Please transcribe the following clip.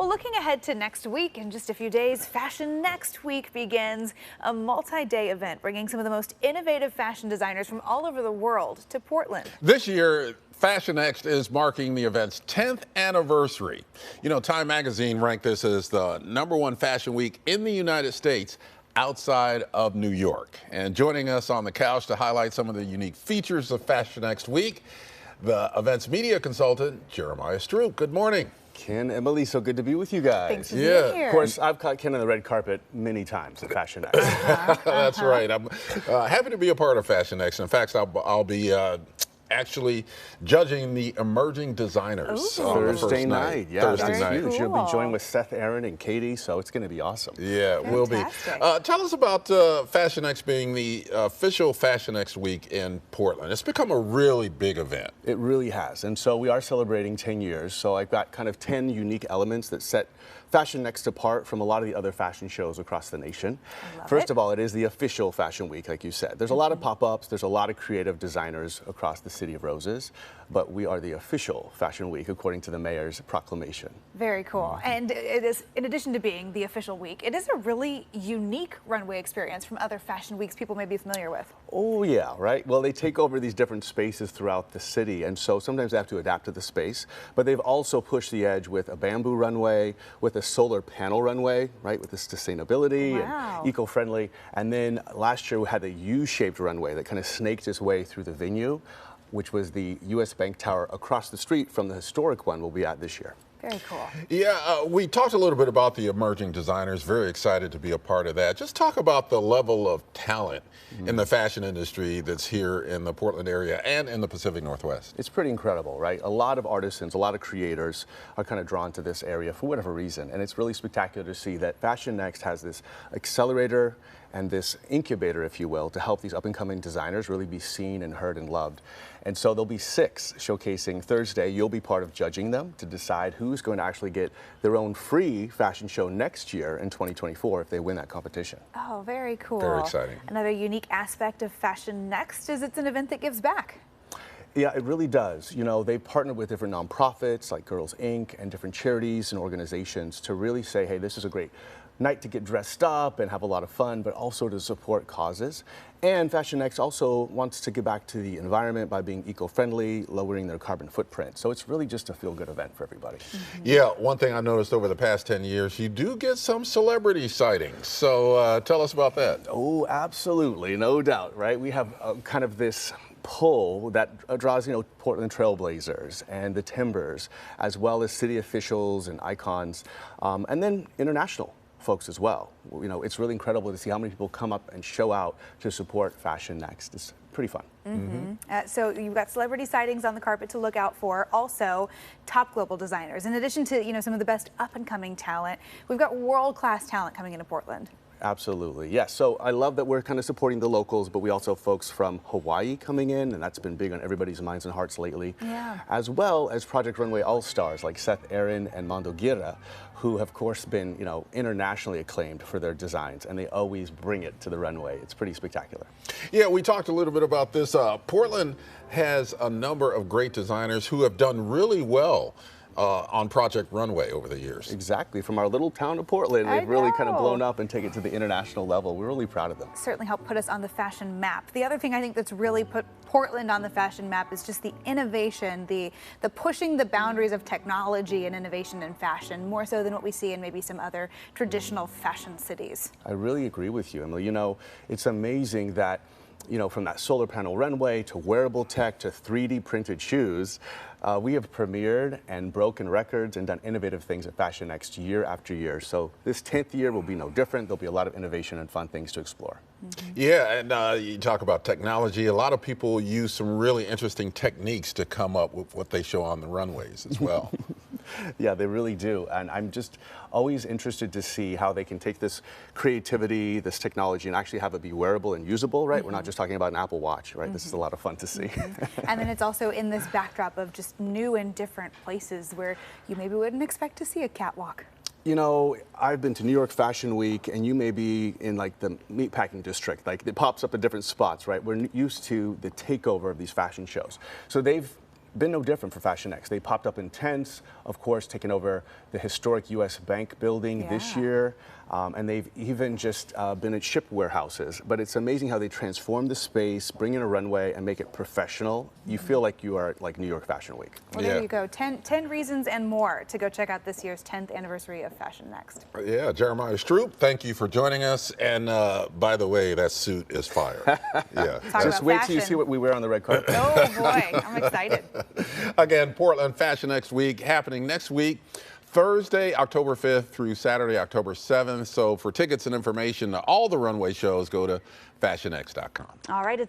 Well, looking ahead to next week, in just a few days, Fashion Next Week begins, a multi-day event bringing some of the most innovative fashion designers from all over the world to Portland. This year, FashionNXT is marking the event's 10th anniversary. You know, Time Magazine ranked this as the #1 fashion week in the United States outside of New York. And joining us on the couch to highlight some of the unique features of FashionNXT Week, the event's media consultant, Jeremiah Stroop. Good morning. Ken, Emily, so good to be with you guys. Thanks for being here. Of course, I've caught Ken on the red carpet many times at FashionNXT. That's right. I'm happy to be a part of FashionNXT. In fact, I'll be actually judging the emerging designers on the Thursday first night. Yeah, Thursday that's night. huge. Cool. You'll be joined with Seth, Aaron, and Katie, so it's going to be awesome. Yeah, it will be. Fantastic. Tell us about FashionNXT being the official FashionNXT week in Portland. It's become a really big event. It really has. And so we are celebrating 10 years. So I've got kind of 10 unique elements that set FashionNXT apart from a lot of the other fashion shows across the nation. First of all, it is the official fashion week, like you said. There's a lot of pop-ups. There's a lot of creative designers across the city of Roses. But we are the official fashion week, according to the mayor's proclamation. Very cool. And it is, in addition to being the official week, it is a really unique runway experience from other fashion weeks people may be familiar with. Oh yeah, right? Well, they take over these different spaces throughout the city, and so sometimes they have to adapt to the space, but they've also pushed the edge with a bamboo runway, with a solar panel runway, right, with this sustainability and eco-friendly. And then last year we had a U-shaped runway that kind of snaked its way through the venue, which was the U.S. Bank Tower across the street from the historic one we'll be at this year. Very cool. Yeah, we talked a little bit about the emerging designers. Very excited to be a part of that. Just talk about the level of talent in the fashion industry that's here in the Portland area and in the Pacific Northwest. It's pretty incredible, right? A lot of artisans, a lot of creators are kind of drawn to this area for whatever reason. And it's really spectacular to see that FashionNXT has this accelerator and this incubator, if you will, to help these up-and-coming designers really be seen and heard and loved. And so there'll be 6 showcasing Thursday. You'll be part of judging them to decide who's going to actually get their own free fashion show next year in 2024 if they win that competition. Oh, very cool. Very exciting. Another unique aspect of Fashion Next is it's an event that gives back. Yeah, it really does. You know, they've partnered with different nonprofits like Girls Inc. and different charities and organizations to really say, hey, this is a great night to get dressed up and have a lot of fun, but also to support causes. And FashionNXT also wants to give back to the environment by being eco-friendly, lowering their carbon footprint. So it's really just a feel-good event for everybody. Yeah, one thing I've noticed over the past 10 years, you do get some celebrity sightings. So tell us about that. Oh, absolutely, no doubt, right? We have kind of this pull that draws, you know, Portland Trailblazers and the Timbers, as well as city officials and icons, and then international folks as well. You know, it's really incredible to see how many people come up and show out to support FashionNXT. It's pretty fun. So you've got celebrity sightings on the carpet to look out for. Also, top global designers. In addition to, you know, some of the best up-and-coming talent, we've got world-class talent coming into Portland. Absolutely, yes. So I love that we're kind of supporting the locals, but we also have folks from Hawaii coming in, and that's been big on everybody's minds and hearts lately. Yeah. As well as Project Runway All-Stars like Seth, Aaron, and Mando Guerra, who have, of course, been, you know, internationally acclaimed for their designs, and they always bring it to the runway. It's pretty spectacular. Yeah, we talked a little bit about this. Portland has a number of great designers who have done really well on Project Runway over the years. Exactly. From our little town of Portland, they've really kind of blown up and taken it to the international level. We're really proud of them. Certainly helped put us on the fashion map. The other thing I think that's really put Portland on the fashion map is just the innovation, the pushing the boundaries of technology and innovation in fashion, more so than what we see in maybe some other traditional fashion cities. I really agree with you, Emily. You know, it's amazing that, you know, from that solar panel runway to wearable tech to 3D printed shoes, we have premiered and broken records and done innovative things at FashionNXT year after year. So this 10th year will be no different. There'll be a lot of innovation and fun things to explore. Yeah, and you talk about technology. A lot of people use some really interesting techniques to come up with what they show on the runways as well. Yeah, they really do. And I'm just always interested to see how they can take this creativity, this technology, and actually have it be wearable and usable, right? We're not just talking about an Apple Watch, right? This is a lot of fun to see. And then it's also in this backdrop of just new and different places where you maybe wouldn't expect to see a catwalk. You know, I've been to New York Fashion Week, and you may be in like the meatpacking district. Like it pops up at different spots, right? We're used to the takeover of these fashion shows. So they've been no different for FashionXT. They popped up in tents, of course, taking over the historic U.S. Bank building this year, and they've even just been at ship warehouses. But it's amazing how they transform the space, bring in a runway, and make it professional. You feel like you are like New York Fashion Week. Well, there you go. 10 reasons and more to go check out this year's 10th anniversary of FashionNXT. Yeah, Jeremiah Stroop, thank you for joining us. And by the way, that suit is fire. Yeah. Just wait till you see what we wear on the red carpet. Oh boy, I'm excited. Again, Portland FashionXT Week happening next week, Thursday, October 5th through Saturday, October 7th. So for tickets and information to all the runway shows, go to fashionx.com. All right.